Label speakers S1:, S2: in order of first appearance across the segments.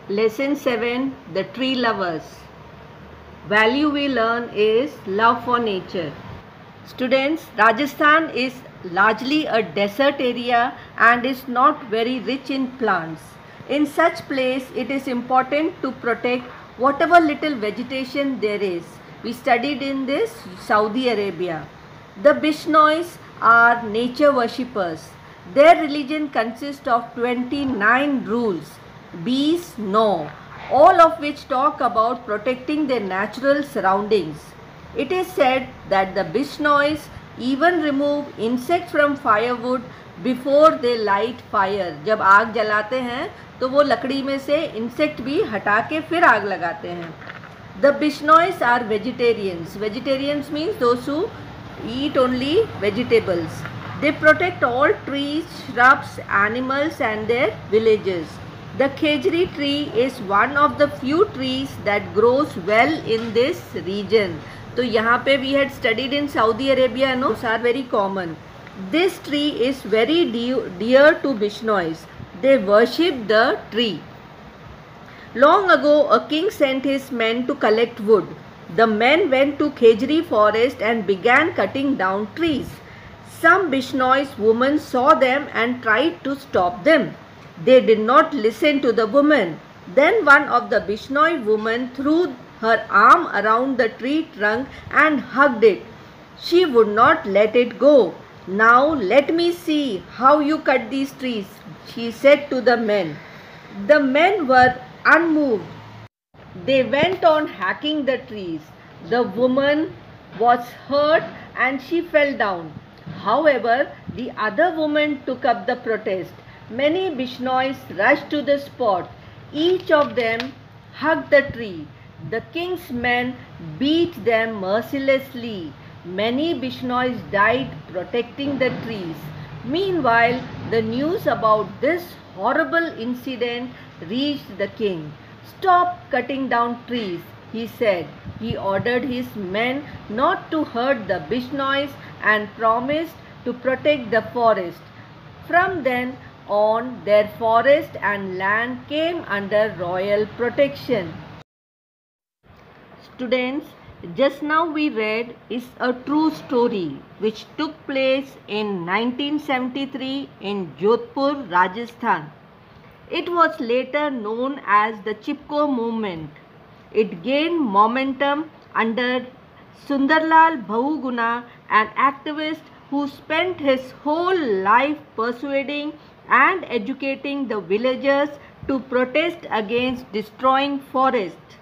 S1: Lesson 7, The Tree Lovers. Value we learn is love for nature. Students, Rajasthan is largely a desert area and is not very rich in plants. In such place, it is important to protect whatever little vegetation there is. We studied in this Saudi Arabia. The Bishnois are nature worshippers. Their religion consists of 29 rules. Bees know, all of which talk about protecting their natural surroundings. It is said that the Bishnois even remove insects from firewood before they light fire. जब आग जलाते हैं तो वो लकड़ी में से insect भी हटा के फिर आग लगाते हैं. The Bishnois are vegetarians. Vegetarians means those who eat only vegetables. They protect all trees, shrubs, animals and their villages. The khejri tree is one of the few trees that grows well in this region. तो यहाँ पे we had studied in Saudi Arabia, no, are very common. This tree is very dear to Bishnois. They worship the tree. Long ago, a king sent his men to collect wood. The men went to khejri forest and began cutting down trees. Some Bishnois women saw them and tried to stop them. They did not listen to the woman. Then one of the Bishnoi women threw her arm around the tree trunk and hugged it. She would not let it go. Now let me see how you cut these trees, she said to the men. The men were unmoved. They went on hacking the trees. The woman was hurt and she fell down. However, the other woman took up the protest. Many Bishnois rushed to the spot. Each of them hugged the tree. The king's men beat them mercilessly. Many Bishnois died protecting the trees. Meanwhile, the news about this horrible incident reached the king. Stop cutting down trees, he said. He ordered his men not to hurt the Bishnois and promised to protect the forest. From then on, their forest and land came under royal protection. Students, just now we read is a true story which took place in 1973 in Jodhpur, Rajasthan. It was later known as the Chipko movement. It gained momentum under Sundarlal Bahuguna, an activist who spent his whole life persuading and educating the villagers to protest against destroying forests.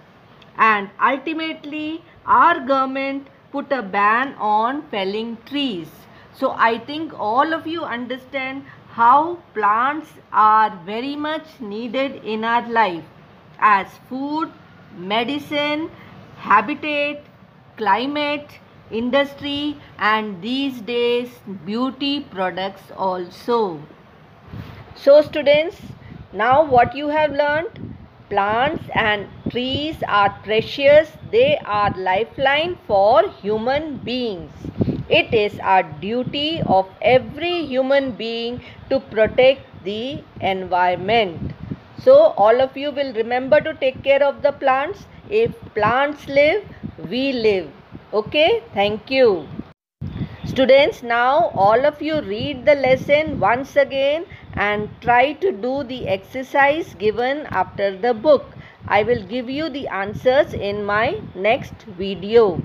S1: And ultimately, our government put a ban on felling trees. So I think all of you understand how plants are very much needed in our life as food, medicine, habitat, climate, industry, and these days beauty products also. So students, now what you have learned? Plants and trees are precious. They are lifeline for human beings. It is our duty of every human being to protect the environment. So all of you will remember to take care of the plants. If plants live, we live. Okay, thank you. Students, now all of you read the lesson once again and try to do the exercise given after the book. I will give you the answers in my next video.